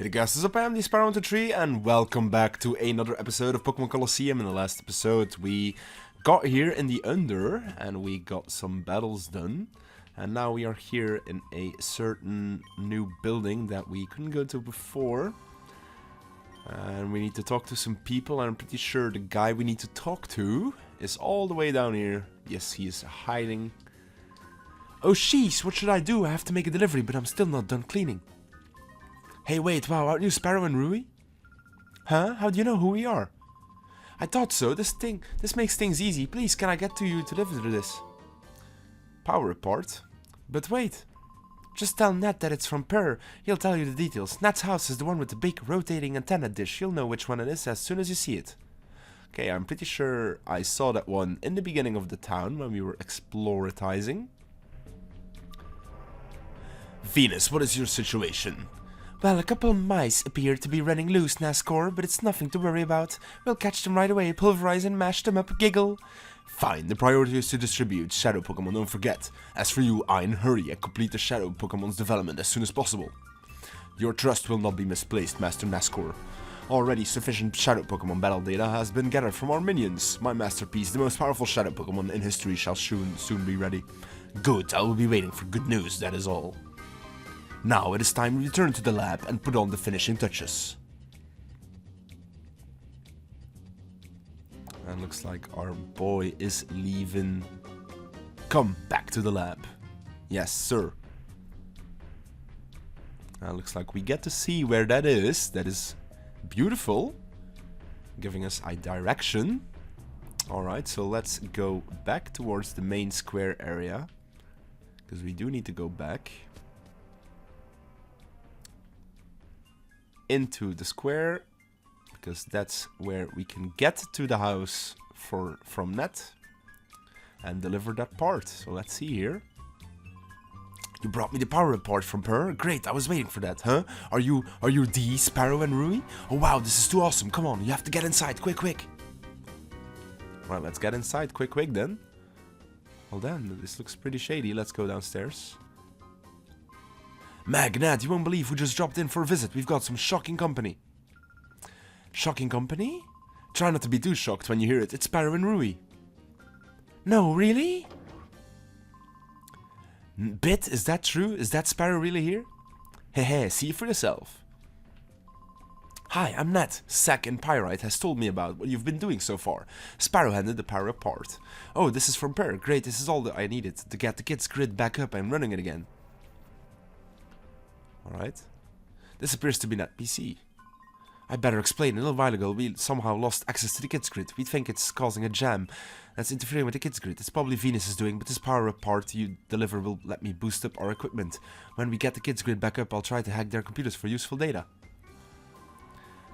Hey guys, what's up? I'm the Sparrow123 and welcome back to another episode of Pokemon Colosseum. In the last episode we got here in the Under and we got some battles done. And now we are here in a certain new building that we couldn't go to before. And we need to talk to some people, and I'm pretty sure the guy we need to talk to is all the way down here. Yes, he is hiding. Oh sheesh, what should I do? I have to make a delivery, but I'm still not done cleaning. Hey wait, wow, aren't you Sparrow and Rui? Huh? How do you know who we are? I thought so, this makes things easy. Please, can I get to you to deliver this? Power report? But wait. Just tell Nat that it's from Per. He'll tell you the details. Nat's house is the one with the big rotating antenna dish. You'll know which one it is as soon as you see it. Okay, I'm pretty sure I saw that one in the beginning of the town when we were exploratizing. Venus, what is your situation? Well, a couple of mice appear to be running loose, Nascor, but it's nothing to worry about. We'll catch them right away, pulverize and mash them up, giggle. Fine, the priority is to distribute Shadow Pokemon, don't forget. As for you, Ein, hurry and complete the Shadow Pokemon's development as soon as possible. Your trust will not be misplaced, Master Nascor. Already sufficient Shadow Pokemon battle data has been gathered from our minions. My masterpiece, the most powerful Shadow Pokemon in history, shall soon be ready. Good, I will be waiting for good news, that is all. Now it is time to return to the lab and put on the finishing touches. And looks like our boy is leaving. Come back to the lab. Yes, sir. And looks like we get to see where that is. That is beautiful. Giving us a direction. Alright, so let's go back towards the main square area. Because we do need to go back into the square, because that's where we can get to the house from Net and deliver that part. So let's see here. You brought me the power report from Per. Great, I was waiting for that, huh? Are you the Sparrow and Rui? Oh wow, this is too awesome. Come on, you have to get inside, quick. Right, let's get inside, quick then. Hold on, this looks pretty shady. Let's go downstairs. Nat, you won't believe who just dropped in for a visit. We've got some shocking company. Shocking company? Try not to be too shocked when you hear it. It's Sparrow and Rui. No, really? Bit, is that true? Is that Sparrow really here? Hehe, see for yourself. Hi, I'm Nat. Sack and Pyrite has told me about what you've been doing so far. Sparrow handed the power apart. Oh, this is from Per. Great, this is all that I needed to get the kid's grid back up and running it again. Alright. This appears to be Net PC. I better explain. A little while ago, we somehow lost access to the kids grid. We think it's causing a jam that's interfering with the kids grid. It's probably Venus is doing, but this power part you deliver will let me boost up our equipment. When we get the kids grid back up, I'll try to hack their computers for useful data.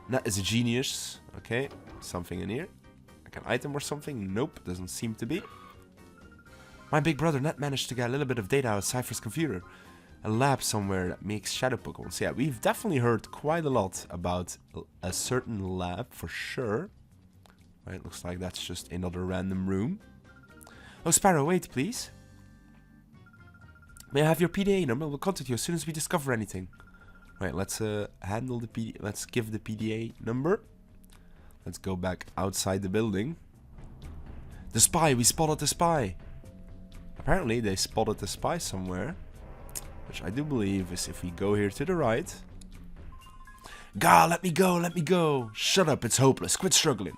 Net is a genius. Okay, something in here. Like an item or something? Nope, doesn't seem to be. My big brother Net managed to get a little bit of data out of Cypher's computer. A lab somewhere that makes Shadow Pokemon. So yeah, we've definitely heard quite a lot about a certain lab for sure. Right, looks like that's just another random room. Oh, Sparrow, wait, please. May I have your PDA number? We'll contact you as soon as we discover anything. Right, let's handle the PDA. Let's give the PDA number. Let's go back outside the building. The spy, we spotted the spy. Apparently, they spotted the spy somewhere. Which I do believe is if we go here to the right. Gah, let me go. Shut up, it's hopeless. Quit struggling.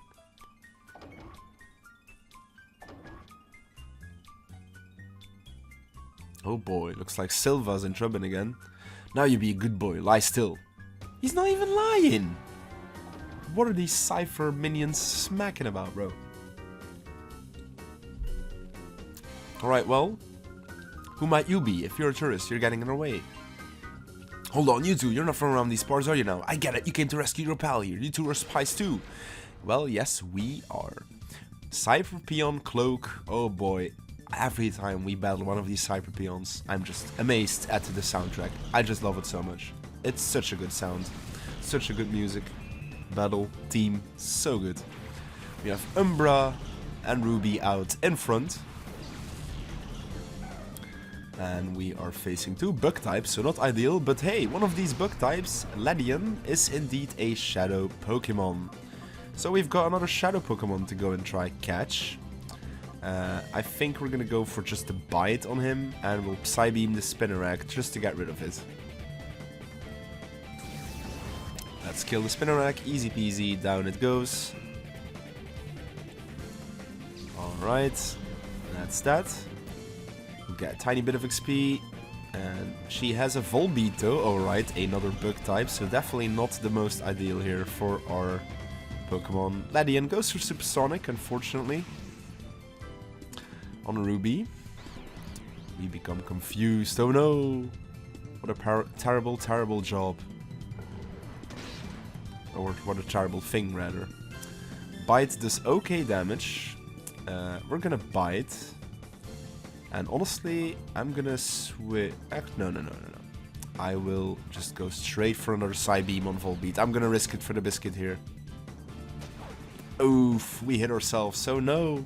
Oh boy, looks like Silva's in trouble again. Now you be a good boy, lie still. He's not even lying. What are these Cypher minions smacking about, bro? Alright, well. Who might you be? If you're a tourist, you're getting in our way. Hold on, you two, you're not from around these parts, are you now? I get it, you came to rescue your pal here. You two are spies too. Well, yes, we are. Cypher Peon Cloak, oh boy. Every time we battle one of these Cypher Peons, I'm just amazed at the soundtrack. I just love it so much. It's such a good sound. Such a good music. Battle, team, so good. We have Umbra and Ruby out in front. And we are facing 2 bug types, so not ideal, but hey, one of these bug types, Ledian, is indeed a shadow Pokemon. So we've got another shadow Pokemon to go and try catch. I think we're gonna go for just a bite on him, and we'll Psybeam the Spinnerack just to get rid of it. Let's kill the Spinnerack, easy peasy, down it goes. Alright, that's that. We'll get a tiny bit of XP, and she has a Volbeat though, alright, another bug type, so definitely not the most ideal here for our Pokemon. Ledian goes for Supersonic, unfortunately. On Ruby. We become confused, oh no! What a terrible, terrible job. Or what a terrible thing, rather. Bite does okay damage. We're gonna bite. And honestly, I'm gonna switch... No. I will just go straight for another Psybeam on Volbeat. I'm gonna risk it for the biscuit here. Oof, we hit ourselves, so no.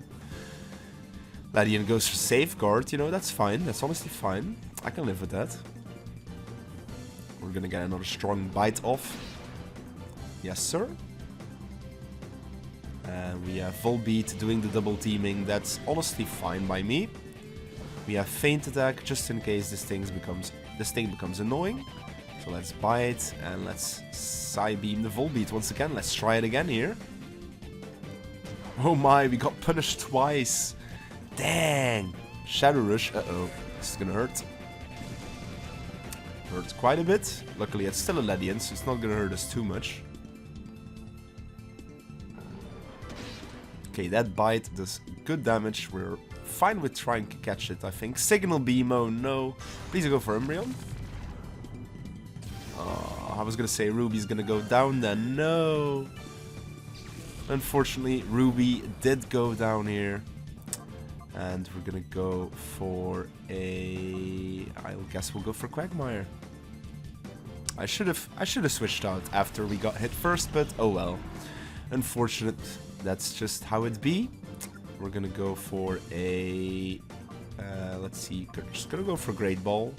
Ledian goes for Safeguard, you know, that's fine. That's honestly fine. I can live with that. We're gonna get another strong bite off. Yes, sir. And we have Volbeat doing the double teaming. That's honestly fine by me. We have Feint Attack just in case this thing becomes annoying. So let's bite and let's Psybeam the Volbeat once again. Let's try it again here. Oh my, we got punished twice. Dang. Shadow Rush. Uh-oh. This is gonna hurt. Hurts quite a bit. Luckily it's still a Ledian, so it's not gonna hurt us too much. Okay, that bite does good damage. We're fine with trying to catch it, I think. Signal Beam, oh no. Please go for Umbreon. Oh, I was gonna say Ruby's gonna go down then. No. Unfortunately, Ruby did go down here. And we're gonna go for a... I guess we'll go for Quagmire. I should have switched out after we got hit first, but oh well. Unfortunate. That's just how it be. We're gonna go for a... let's see, just gonna go for Great Ball.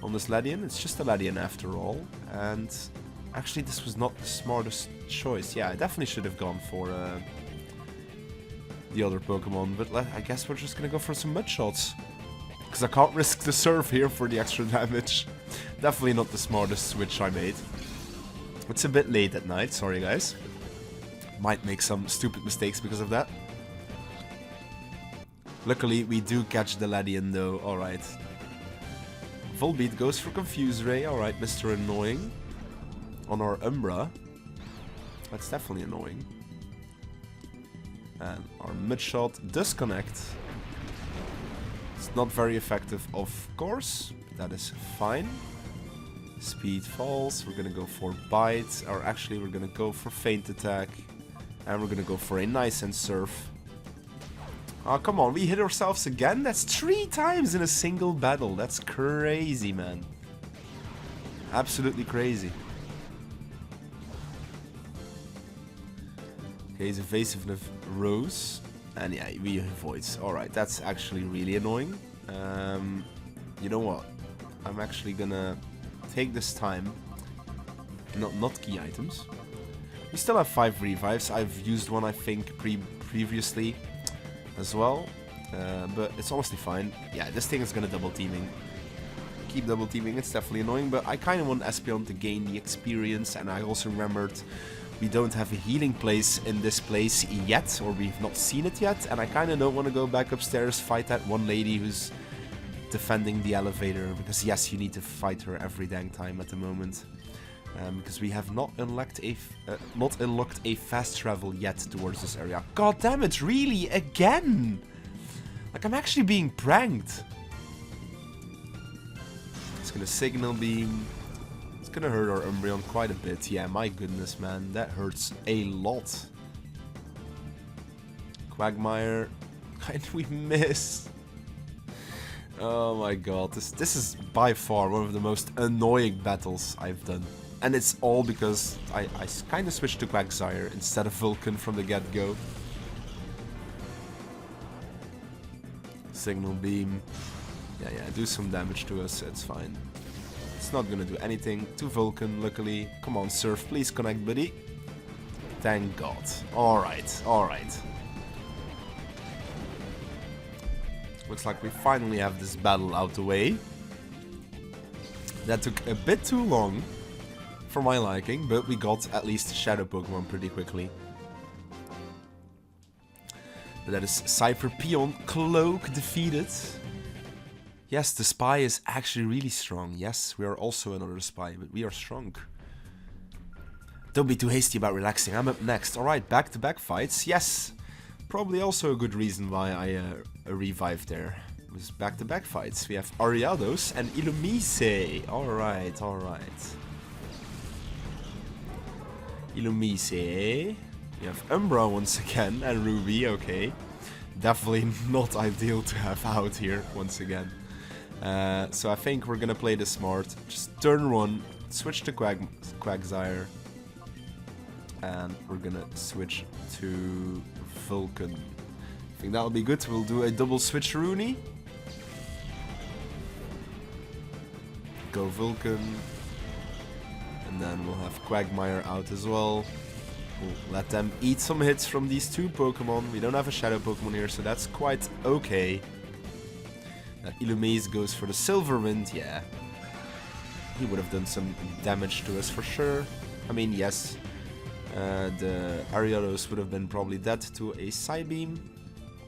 On this Ledian, it's just a Ledian after all. And actually this was not the smartest choice. Yeah, I definitely should have gone for the other Pokemon, but I guess we're just gonna go for some Mud Shots. Because I can't risk the Surf here for the extra damage. Definitely not the smartest switch I made. It's a bit late at night, sorry guys. Might make some stupid mistakes because of that. Luckily, we do catch the Ledian though, alright. Volbeat goes for Confuse Ray, alright, Mr. Annoying. On our Umbra. That's definitely annoying. And our Mudshot does connect. It's not very effective, of course. That is fine. Speed falls, we're gonna go for Bite. Or actually, we're gonna go for Feint Attack. And we're gonna go for a Nice and Surf. Oh, come on, we hit ourselves again? That's 3 times in a single battle. That's crazy, man. Absolutely crazy. Okay, he's Evasive Rose. And yeah, we avoids. Alright, that's actually really annoying. You know what? I'm actually gonna take this time. Not key items. We still have 5 revives. I've used one, I think, previously as well. But it's honestly fine. Yeah, this thing is gonna double teaming. Keep double teaming, it's definitely annoying, but I kind of want Espeon to gain the experience, and I also remembered we don't have a healing place in this place yet, or we've not seen it yet, and I kind of don't want to go back upstairs, fight that one lady who's defending the elevator, because yes, you need to fight her every dang time at the moment. Because we have not unlocked a fast travel yet towards this area. God damn it, really? Again? Like, I'm actually being pranked. It's gonna Signal Beam. It's gonna hurt our Umbreon quite a bit. Yeah, my goodness, man. That hurts a lot. Quagmire. And we miss. Oh my god. This is by far one of the most annoying battles I've done. And it's all because I kind of switched to Quagsire instead of Vulcan from the get-go. Signal Beam. Yeah, do some damage to us, it's fine. It's not gonna do anything to Vulcan, luckily. Come on, Surf, please connect, buddy. Thank God. Alright, alright. Looks like we finally have this battle out the way. That took a bit too long, for my liking, but we got at least Shadow Pokemon pretty quickly. But that is Cypher Peon Cloak defeated. Yes, the spy is actually really strong. Yes, we are also another spy, but we are strong. Don't be too hasty about relaxing. I'm up next. Alright, back-to-back fights. Yes, probably also a good reason why I revived there. It was back-to-back fights. We have Ariados and Illumise. Alright, alright. Illumise. You have Umbra once again and Ruby, okay. Definitely not ideal to have out here once again. So I think we're gonna play this smart. Just turn 1, switch to Quagsire. And we're gonna switch to Vulcan. I think that'll be good. We'll do a double switch Rooney. Go Vulcan. And then we'll have Quagmire out as well. We'll let them eat some hits from these two Pokemon. We don't have a Shadow Pokemon here, so that's quite okay. Illumise goes for the Silver Wind, yeah. He would have done some damage to us for sure. I mean, yes. The Ariados would have been probably dead to a Psybeam.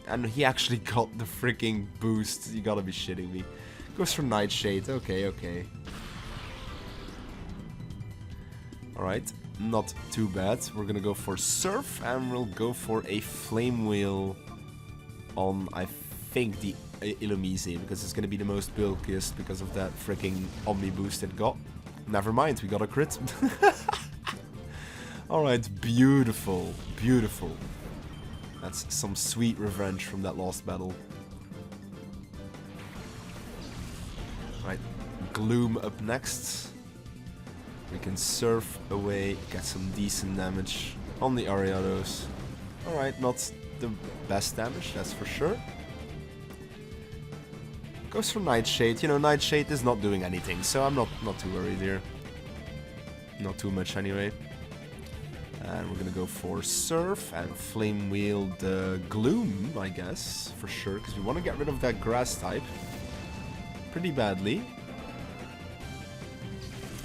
And he actually got the freaking boost. You gotta be shitting me. Goes for Nightshade, okay, okay. Alright, not too bad. We're gonna go for Surf and we'll go for a Flame Wheel on, I think, the Illumise, because it's gonna be the most bulkiest because of that freaking Omni boost it got. Never mind, we got a crit. Alright, beautiful, beautiful. That's some sweet revenge from that last battle. Right, Gloom up next. We can surf away, get some decent damage on the Ariados. Alright, not the best damage, that's for sure. Goes for Nightshade. You know, Nightshade is not doing anything, so I'm not too worried here. Not too much anyway. And we're gonna go for Surf and Flame Wheel the Gloom, I guess, for sure, because we want to get rid of that Grass type pretty badly.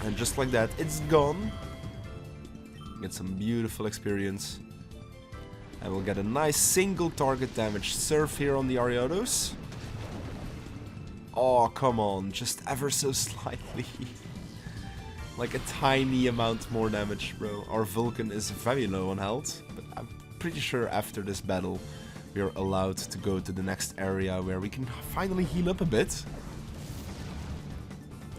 And just like that, it's gone. Get some beautiful experience. And we'll get a nice single target damage Surf here on the Ariados. Oh, come on, just ever so slightly. Like a tiny amount more damage, bro. Our Vulcan is very low on health, but I'm pretty sure after this battle we are allowed to go to the next area where we can finally heal up a bit.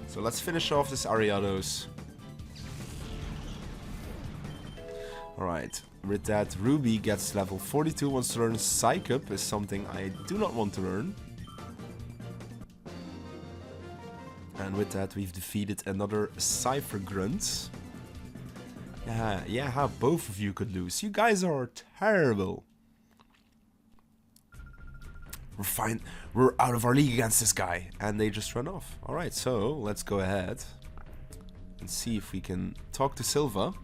So let's finish off this Ariados. Alright, with that Ruby gets level 42, wants to learn Psych Up, is something I do not want to learn. And with that, we've defeated another Cypher Grunt. Yeah, how both of you could lose. You guys are terrible. We're fine. We're out of our league against this guy. And they just run off. Alright, so let's go ahead and see if we can talk to Silva.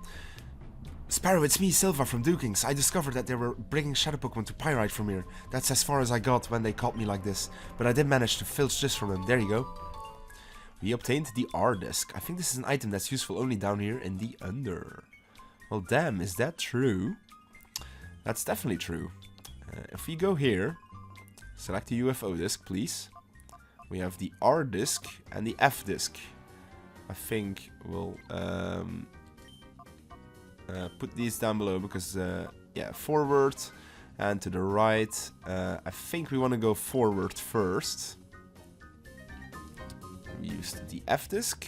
Sparrow, it's me, Silva from Dukings. I discovered that they were bringing Shadow Pokemon to Pyrite from here. That's as far as I got when they caught me like this. But I did manage to filch this from them. There you go. We obtained the R-Disc. I think this is an item that's useful only down here in the Under. Well, damn, is that true? That's definitely true. If we go here, select the UFO disc, please. We have the R-Disc and the F-Disc. I think we'll put these down below because, yeah, forward and to the right. I think we want to go forward first. We used the F-Disc.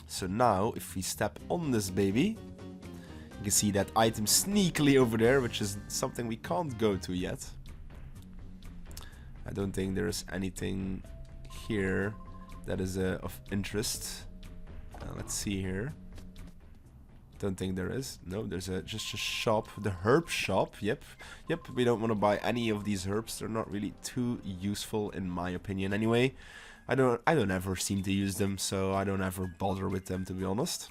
So now, if we step on this baby, you can see that item sneakily over there, which is something we can't go to yet. I don't think there's anything here that is of interest. Let's see here. Don't think there is. No, there's just a shop. The herb shop. Yep. We don't want to buy any of these herbs. They're not really too useful in my opinion anyway. I don't ever seem to use them, so I don't ever bother with them, to be honest.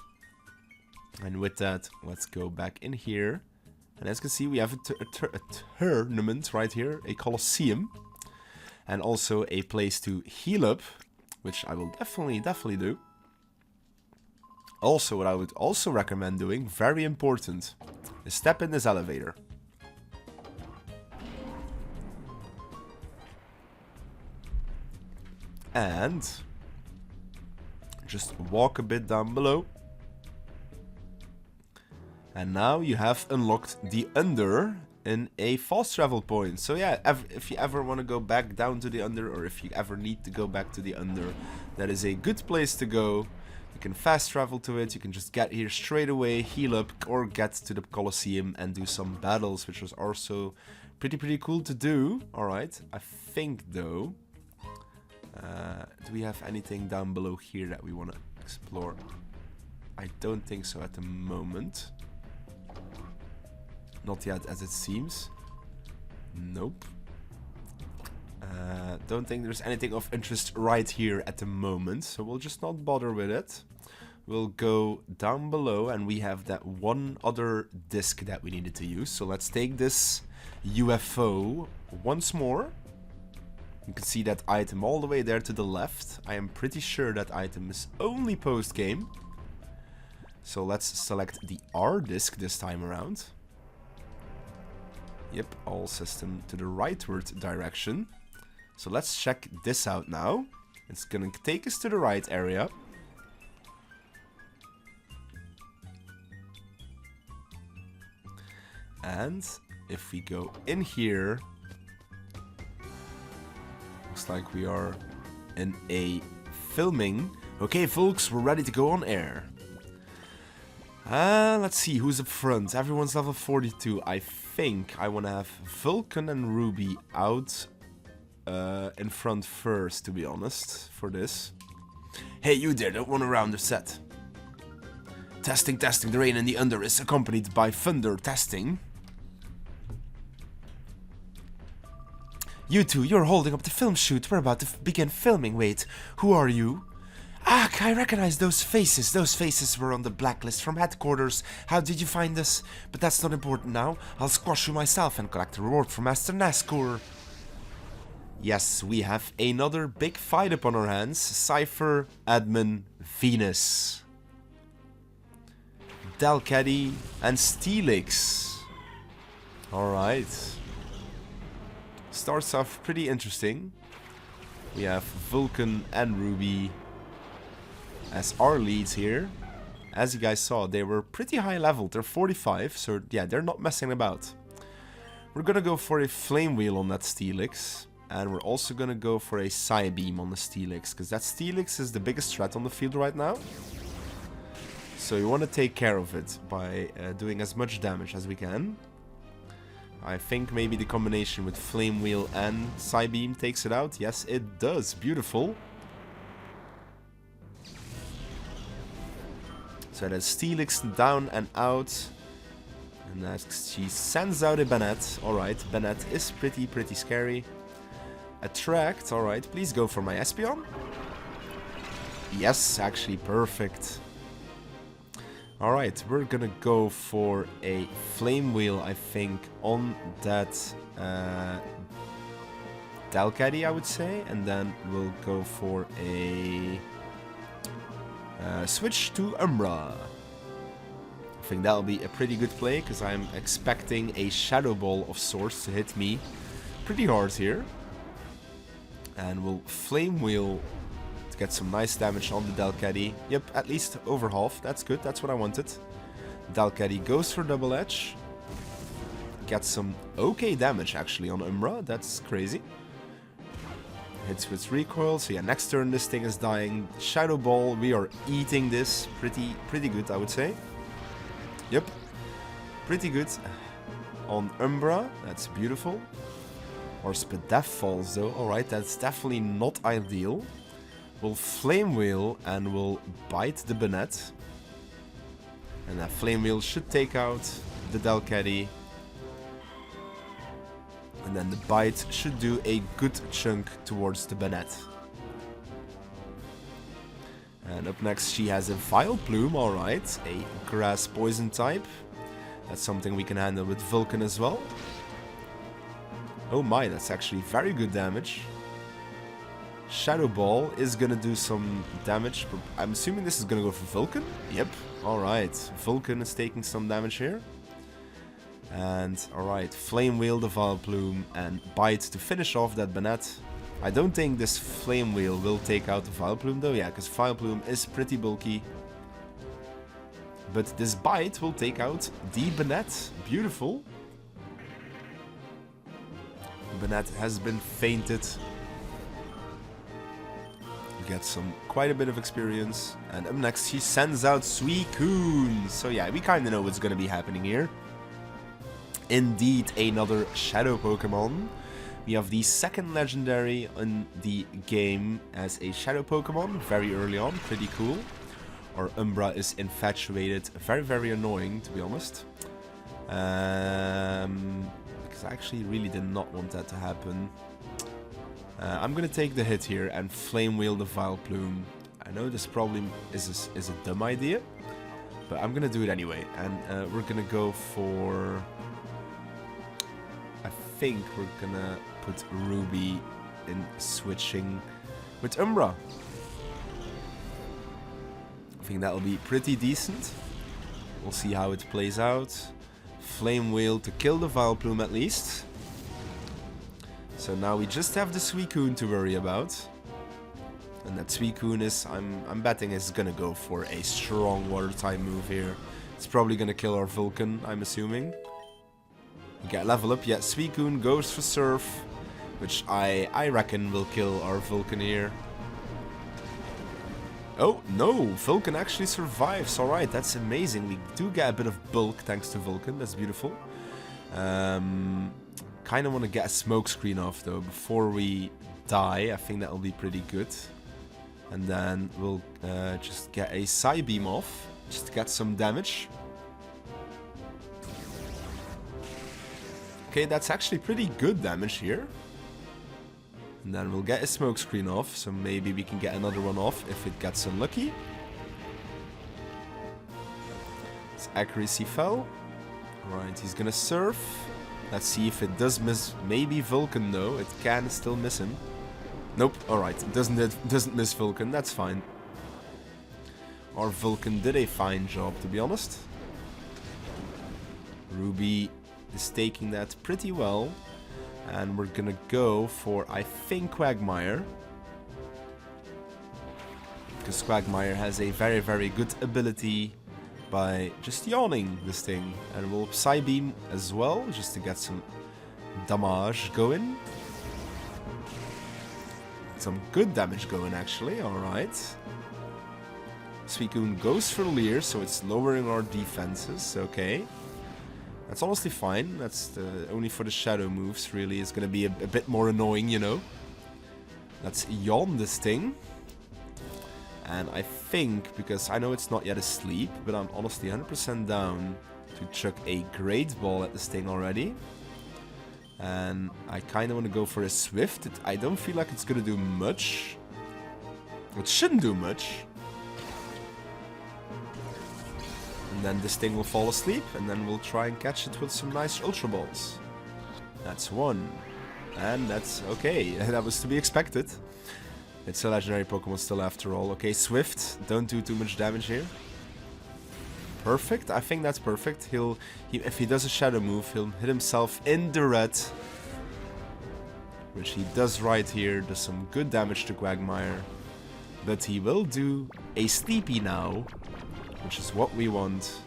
And with that, let's go back in here. And as you can see, we have a tournament right here, a Colosseum. And also a place to heal up, which I will definitely do. Also, what I would also recommend doing, very important, is step in this elevator. And just walk a bit down below. And now you have unlocked the Under in a fast travel point. So yeah, if you ever want to go back down to the Under, or if you ever need to go back to the Under, that is a good place to go. You can fast travel to it, you can just get here straight away, heal up, or get to the Colosseum and do some battles, which was also pretty cool to do. Alright, I think though, do we have anything down below here that we want to explore? I don't think so at the moment. Not yet, as it seems. Nope. Don't think there's anything of interest right here at the moment, so we'll just not bother with it. We'll go down below, and we have that one other disc that we needed to use. So let's take this UFO once more. You can see that item all the way there to the left. I am pretty sure that item is only post-game. So let's select the R disc this time around. Yep, all system to the rightward direction. So let's check this out now. It's gonna take us to the right area. And if we go in here, looks like we are in a filming. Okay, folks, we're ready to go on air. Let's see who's up front. Everyone's level 42. I think I want to have Vulcan and Ruby out in front first, to be honest, for this. Hey, you there, don't run around the set. Testing. The rain in the Under is accompanied by thunder. Testing. You two, you're holding up the film shoot. We're about to begin filming. Wait, who are you? Ah, I recognize those faces. Those faces were on the blacklist from headquarters. How did you find us? But that's not important now. I'll squash you myself and collect the reward from Master Naskur. Yes, we have another big fight up on our hands. Cypher, Admin, Venus, Dalcaddy, and Steelix. Alright. Starts off pretty interesting. We have Vulcan and Ruby as our leads here. As you guys saw, they were pretty high level. They're 45, so yeah, they're not messing about. We're gonna go for a Flame Wheel on that Steelix. And we're also gonna go for a Psybeam on the Steelix, because that Steelix is the biggest threat on the field right now. So you want to take care of it by doing as much damage as we can. I think maybe the combination with Flame Wheel and Psybeam takes it out. Yes, it does. Beautiful. So that's Steelix down and out. And next she sends out a Bennett. Alright, Bennett is pretty scary. Attract, alright, please go for my Espeon. Yes, actually, perfect. Alright, we're gonna go for a Flame Wheel, I think, on that Dalcaddy, I would say. And then we'll go for a switch to Umbra. I think that'll be a pretty good play, because I'm expecting a Shadow Ball of sorts to hit me pretty hard here. And we'll Flame Wheel to get some nice damage on the Dalcaddy. Yep, at least over half. That's good. That's what I wanted. Dalcaddy goes for Double Edge. Gets some okay damage, actually, on Umbra. That's crazy. Hits with recoil. So yeah, next turn this thing is dying. Shadow Ball, we are eating this. Pretty good, I would say. Yep. Pretty good. On Umbra. That's beautiful. Or Spadef falls though. Alright, that's definitely not ideal. We'll Flame Wheel and we'll bite the Bennett. And that Flame Wheel should take out the Delcatty. And then the Bite should do a good chunk towards the Banette. And up next she has a Vileplume, alright. A Grass Poison type. That's something we can handle with Vulcan as well. Oh my, that's actually very good damage. Shadow Ball is gonna do some damage. I'm assuming this is gonna go for Vulcan? Yep, alright. Vulcan is taking some damage here. And alright, Flame Wheel the Vileplume and Bite to finish off that Banette. I don't think this Flame Wheel will take out the Vileplume though, yeah, because Vileplume is pretty bulky. But this Bite will take out the Banette. Beautiful. Banette has been fainted. We get quite a bit of experience. And up next she sends out Suicune. So yeah, we kind of know what's going to be happening here. Indeed, another Shadow Pokemon. We have the second legendary in the game as a Shadow Pokemon, very early on, pretty cool. Our Umbra is infatuated, very annoying to be honest. Because I actually really did not want that to happen. I'm gonna take the hit here and Flame Wheel the Vileplume. I know this probably is a dumb idea, but I'm gonna do it anyway. And we're gonna go for... I think we're gonna put Ruby in switching with Umbra. I think that'll be pretty decent. We'll see how it plays out. Flame Wheel to kill the Vileplume at least. So now we just have the Suicune to worry about. And that Suicune is, I'm betting is gonna go for a strong water type move here. It's probably gonna kill our Vulcan, I'm assuming. We get level up, yeah, Suicune goes for Surf, which I reckon will kill our Vulcan here. Oh, no, Vulcan actually survives, alright, that's amazing. We do get a bit of bulk thanks to Vulcan, that's beautiful. Kind of want to get a smoke screen off though before we die. I think that'll be pretty good. And then we'll just get a Psybeam off, just to get some damage. Okay, that's actually pretty good damage here. And then we'll get a smoke screen off, so maybe we can get another one off if it gets unlucky. His accuracy fell. Alright, he's gonna Surf. Let's see if it does miss. Maybe Vulcan though, it can still miss him. Nope, alright, it doesn't miss Vulcan, that's fine. Our Vulcan did a fine job, to be honest. Ruby is taking that pretty well. And we're gonna go for, I think, Quagmire. Because Quagmire has a very good ability by just yawning this thing. And we'll Psybeam as well, just to get some damage going. Some good damage going, actually, alright. Suicune goes for Leer, so it's lowering our defenses, okay. That's honestly fine. That's only for the shadow moves, really. It's gonna be a bit more annoying, you know. Let's yawn this thing. And I think, because I know it's not yet asleep, but I'm honestly 100% down to chuck a Great Ball at this thing already. And I kind of want to go for a Swift. I don't feel like it's gonna do much. It shouldn't do much. And then this thing will fall asleep, and then we'll try and catch it with some nice Ultra Balls. That's one. And that's okay. That was to be expected. It's a legendary Pokemon still after all. Okay, Swift. Don't do too much damage here. Perfect. I think that's perfect. If he does a shadow move, he'll hit himself in the red. Which he does right here. Does some good damage to Quagmire. But he will do a Sleepy now, which is what we want.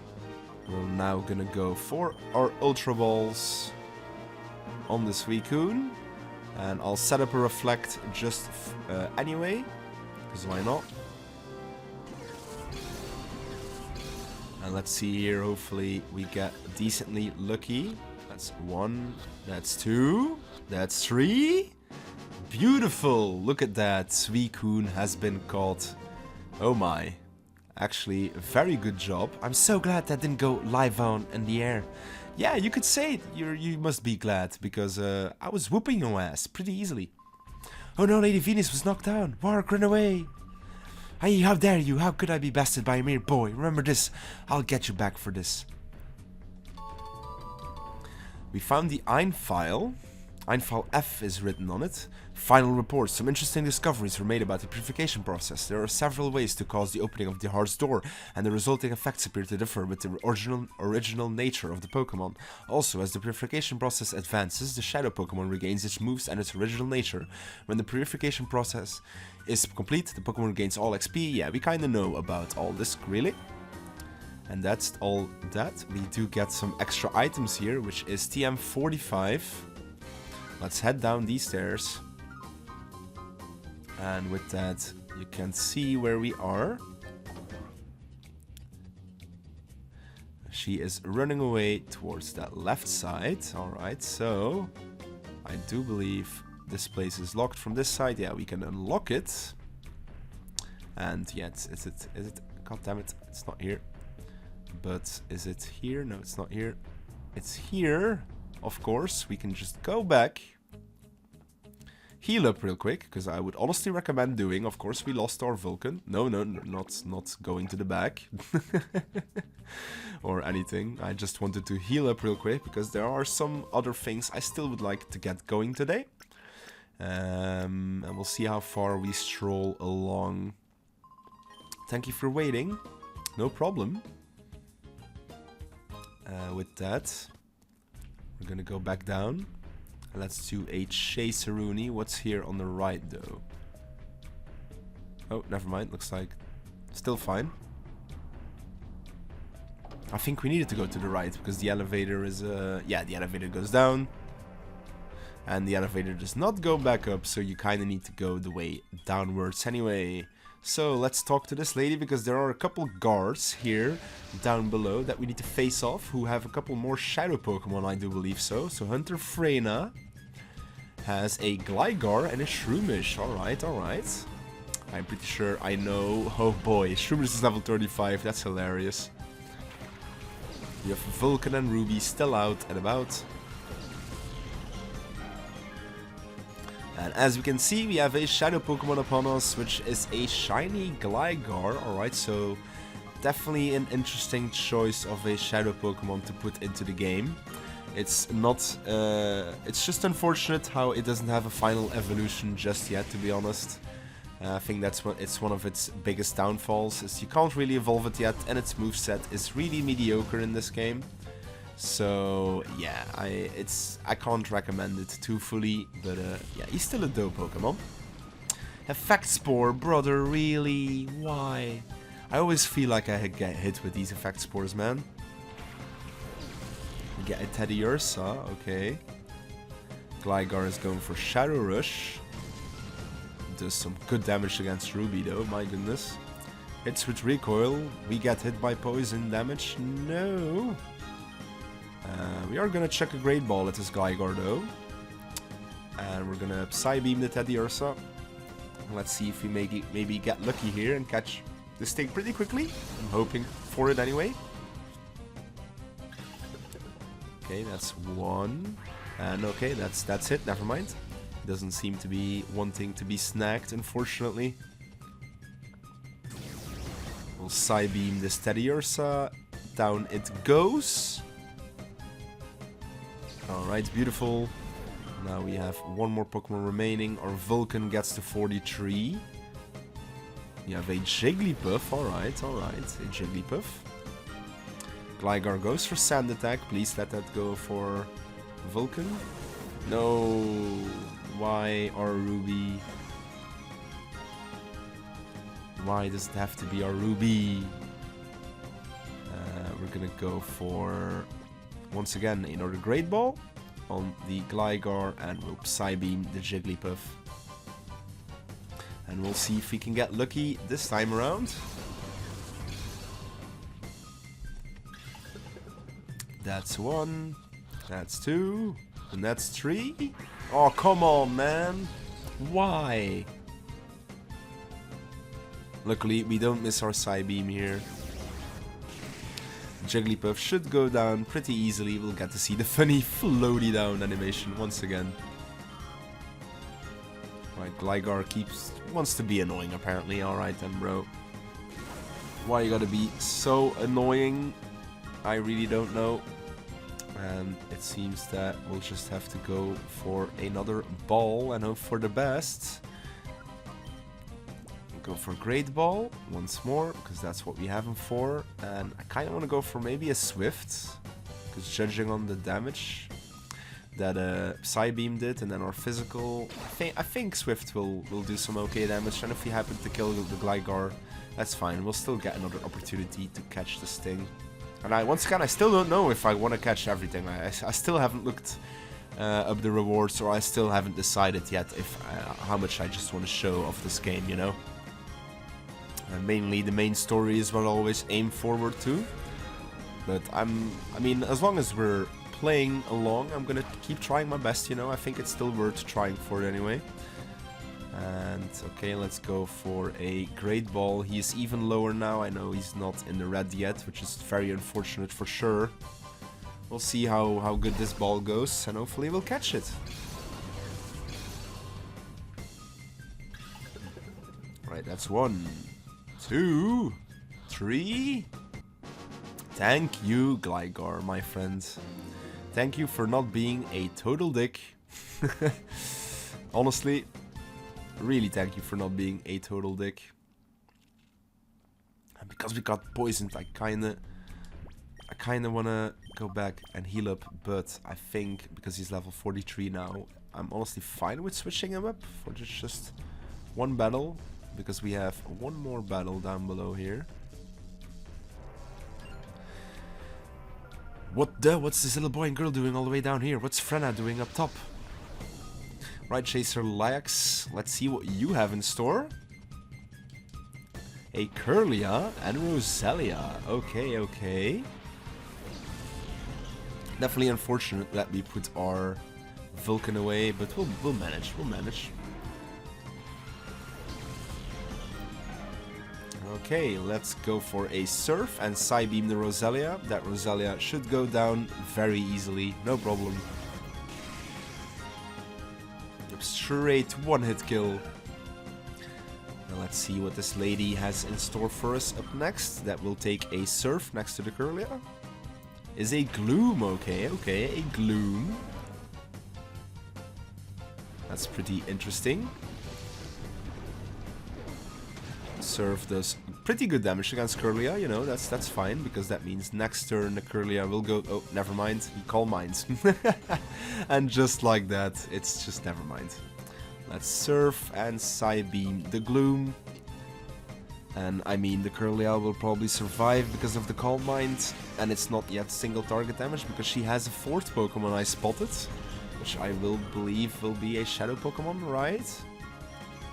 We're now gonna go for our Ultra Balls on the Suicune. And I'll set up a Reflect just anyway, because why not? And let's see here, hopefully we get decently lucky. That's one, that's two, that's three. Beautiful, look at that, Suicune has been caught. Oh my. Actually, a very good job. I'm so glad that didn't go live on in the air. Yeah, you could say it. You must be glad, because I was whooping your ass pretty easily. Oh no, Lady Venus was knocked down. Mark, run away. Hey, how dare you? How could I be bested by a mere boy? Remember this. I'll get you back for this. We found the Ein file. Ein file F is written on it. Final report. Some interesting discoveries were made about the purification process. There are several ways to cause the opening of the heart's door, and the resulting effects appear to differ with the original nature of the Pokémon. Also, as the purification process advances, the Shadow Pokémon regains its moves and its original nature. When the purification process is complete, the Pokémon regains all XP. Yeah, we kinda know about all this, really. And that's all that. We do get some extra items here, which is TM45. Let's head down these stairs. And with that, you can see where we are. She is running away towards that left side. Alright, so I do believe this place is locked from this side. Yeah, we can unlock it. And yeah, is it? God damn it, it's not here. But is it here? No, it's not here. It's here. Of course, we can just go back. Heal up real quick, because I would honestly recommend doing. Of course, we lost our Vulcan. No, not going to the back. Or anything. I just wanted to heal up real quick, because there are some other things I still would like to get going today. And we'll see how far we stroll along. Thank you for waiting. No problem. With that, we're gonna go back down. Let's do a Chaseroonie. What's here on the right, though? Oh, never mind. Looks like still fine. I think we needed to go to the right, because the elevator is... yeah, the elevator goes down. And the elevator does not go back up, so you kind of need to go the way downwards anyway. So let's talk to this lady, because there are a couple guards here down below that we need to face off, who have a couple more Shadow Pokemon, I do believe so. So Hunter Freyna has a Gligar and a Shroomish. Alright, alright. I'm pretty sure I know... Oh boy, Shroomish is level 35, that's hilarious. We have Vulcan and Ruby still out and about. And as we can see, we have a Shadow Pokemon upon us, which is a shiny Gligar. Alright, so definitely an interesting choice of a Shadow Pokemon to put into the game. It's not... it's just unfortunate how it doesn't have a final evolution just yet, to be honest. I think that's what it's one of its biggest downfalls, is you can't really evolve it yet, and its moveset is really mediocre in this game. So yeah, I can't recommend it too fully, but yeah, he's still a dope Pokemon. Effect Spore, brother, really? Why? I always feel like I get hit with these Effect Spores, man. We get a Teddiursa, okay. Gligar is going for Shadow Rush. Does some good damage against Ruby though, my goodness. Hits with Recoil, we get hit by poison damage, no. We are gonna check a Great Ball at this Gligar though. And we're gonna Psybeam the Teddiursa. Let's see if we maybe get lucky here and catch this thing pretty quickly. I'm hoping for it anyway. Okay, that's one. And okay, that's it, never mind. Doesn't seem to be wanting to be snagged, unfortunately. We'll Psybeam this Teddiursa. Down it goes. Alright, beautiful. Now we have one more Pokemon remaining. Our Vulcan gets to 43. We have a Jigglypuff. Alright, alright. A Jigglypuff. Gligar goes for Sand Attack. Please let that go for Vulcan. No. Why our Ruby? Why does it have to be our Ruby? We're gonna go for... once again, another Great Ball on the Gligar, and we'll Psybeam the Jigglypuff. And we'll see if we can get lucky this time around. That's one, that's two, and that's three. Oh, come on, man. Why? Luckily, we don't miss our Psybeam here. Jigglypuff should go down pretty easily. We'll get to see the funny floaty down animation once again. Right, Gligar wants to be annoying apparently. Alright then, bro. Why you gotta be so annoying? I really don't know. And it seems that we'll just have to go for another ball and hope for the best. Go for Great Ball once more, because that's what we have him for. And I kind of want to go for maybe a Swift, because judging on the damage that Psybeam did, and then our physical, I think Swift will do some okay damage. And if we happen to kill the Gligar, that's fine. We'll still get another opportunity to catch the Sting. And once again, I still don't know if I want to catch everything. I still haven't looked up the rewards, or I still haven't decided yet if how much I just want to show of this game, you know. Mainly the main story is what I always aim forward to. But I mean, as long as we're playing along, I'm gonna keep trying my best, you know. I think it's still worth trying for it anyway. And okay, let's go for a Great Ball. He is even lower now. I know he's not in the red yet, which is very unfortunate for sure. We'll see how good this ball goes, and hopefully we'll catch it. Right, that's 1, 2, 3. Thank you, Gligar, my friend. Thank you for not being a total dick. Honestly, really thank you for not being a total dick. And because we got poisoned, I kinda wanna go back and heal up, but I think because he's level 43 now, I'm honestly fine with switching him up for just one battle, because we have one more battle down below here. What's this little boy and girl doing all the way down here? What's Frenna doing up top? Right, Chaser Lyax, let's see what you have in store. A Curlia and Roselia. Okay, okay. Definitely unfortunate that we put our Vulcan away, but we'll manage. We'll manage. Okay, let's go for a Surf and Psybeam the Roselia. That Roselia should go down very easily, no problem. Straight one-hit kill. Now let's see what this lady has in store for us up next. That will take a Surf next to the Curlia. Is a Gloom, okay, a Gloom. That's pretty interesting. Surf does pretty good damage against Curlia, you know, that's fine, because that means next turn the Curlia will go... Oh, never mind, he Calm Minds. And just like that, it's just never mind. Let's Surf and Psybeam the Gloom. And I mean, the Curlia will probably survive because of the Calm Mind, and it's not yet single target damage, because she has a 4th Pokemon I spotted, which I will believe will be a Shadow Pokemon, right?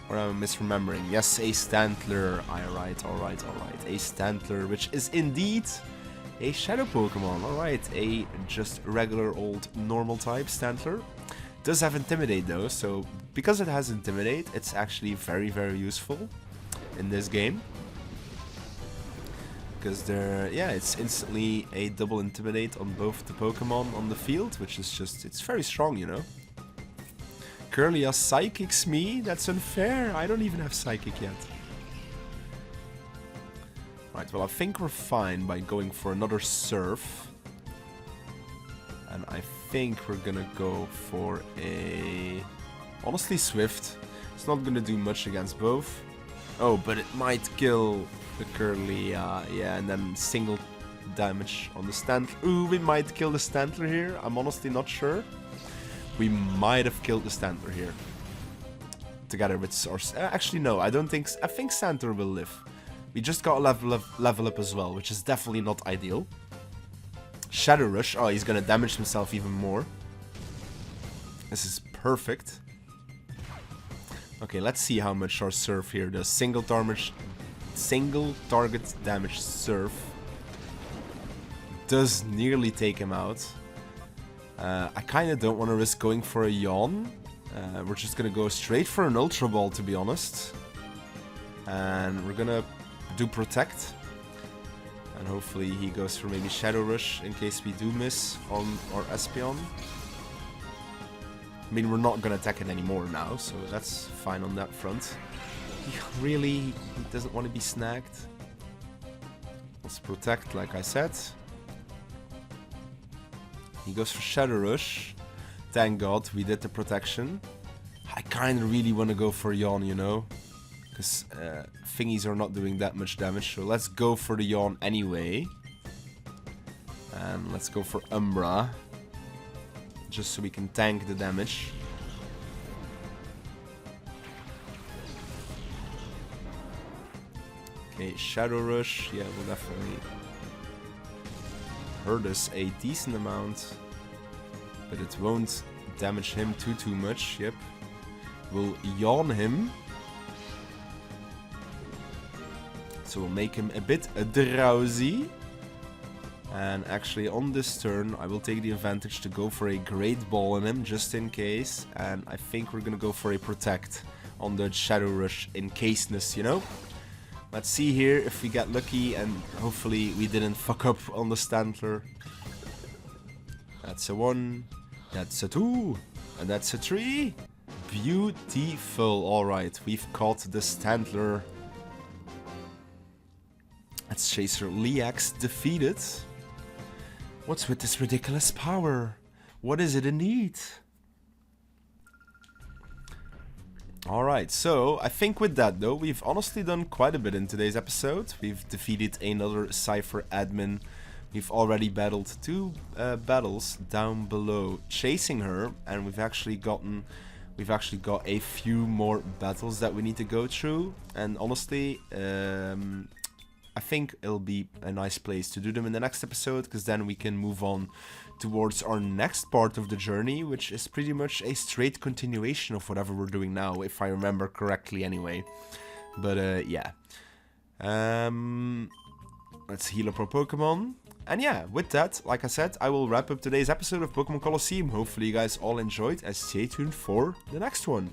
Or am I misremembering? Yes, a Stantler. Alright. A Stantler, which is indeed a Shadow Pokemon. Alright, a just regular old normal type Stantler. Does have Intimidate though, so because it has Intimidate, it's actually very, very useful in this game. Because it's instantly a double Intimidate on both the Pokemon on the field, which is just, it's very strong, you know. Curlia Psychics me? That's unfair. I don't even have Psychic yet. Right, well, I think we're fine by going for another Surf. And I think we're gonna go for a... Honestly, Swift. It's not gonna do much against both. Oh, but it might kill the Curlia. Yeah, and then single damage on the Stantler. Ooh, we might kill the Stantler here. I'm honestly not sure. We might have killed the Stantler here. Together with Source. Actually, no, I don't think... I think Stantler will live. We just got a level up as well, which is definitely not ideal. Shadow Rush. Oh, he's gonna damage himself even more. This is perfect. Okay, let's see how much our Surf here does. Single target damage Surf. Does nearly take him out. I kind of don't want to risk going for a Yawn. We're just going to go straight for an Ultra Ball, to be honest. And we're gonna do Protect. And hopefully he goes for maybe Shadow Rush in case we do miss on our Espeon. I mean, we're not gonna attack it anymore now, so that's fine on that front. He doesn't want to be snagged. Let's Protect, like I said. He goes for Shadow Rush. Thank God we did the protection. I kind of really want to go for Yawn, you know. Because thingies are not doing that much damage. So let's go for the Yawn anyway. And let's go for Umbra. Just so we can tank the damage. Okay, Shadow Rush. Yeah, will definitely hurt us a decent amount. But it won't damage him too much. Yep. We'll Yawn him. So we'll make him a bit drowsy. And actually on this turn I will take the advantage to go for a Great Ball on him just in case. And I think we're gonna go for a Protect on the Shadow Rush in caseness, you know? Let's see here if we get lucky and hopefully we didn't fuck up on the Stantler. That's a 1, that's a 2, and that's a 3. Beautiful. Alright, we've caught the Stantler. That's Chaser Leax defeated. What's with this ridiculous power? What is it indeed? Alright, so I think with that though, we've honestly done quite a bit in today's episode. We've defeated another Cypher admin. We've already battled 2 battles down below chasing her, and we've actually got a few more battles that we need to go through. And honestly, I think it'll be a nice place to do them in the next episode, because then we can move on towards our next part of the journey, which is pretty much a straight continuation of whatever we're doing now, if I remember correctly anyway. But yeah. Let's heal up our Pokemon. And yeah, with that, like I said, I will wrap up today's episode of Pokemon Colosseum. Hopefully you guys all enjoyed, and stay tuned for the next one.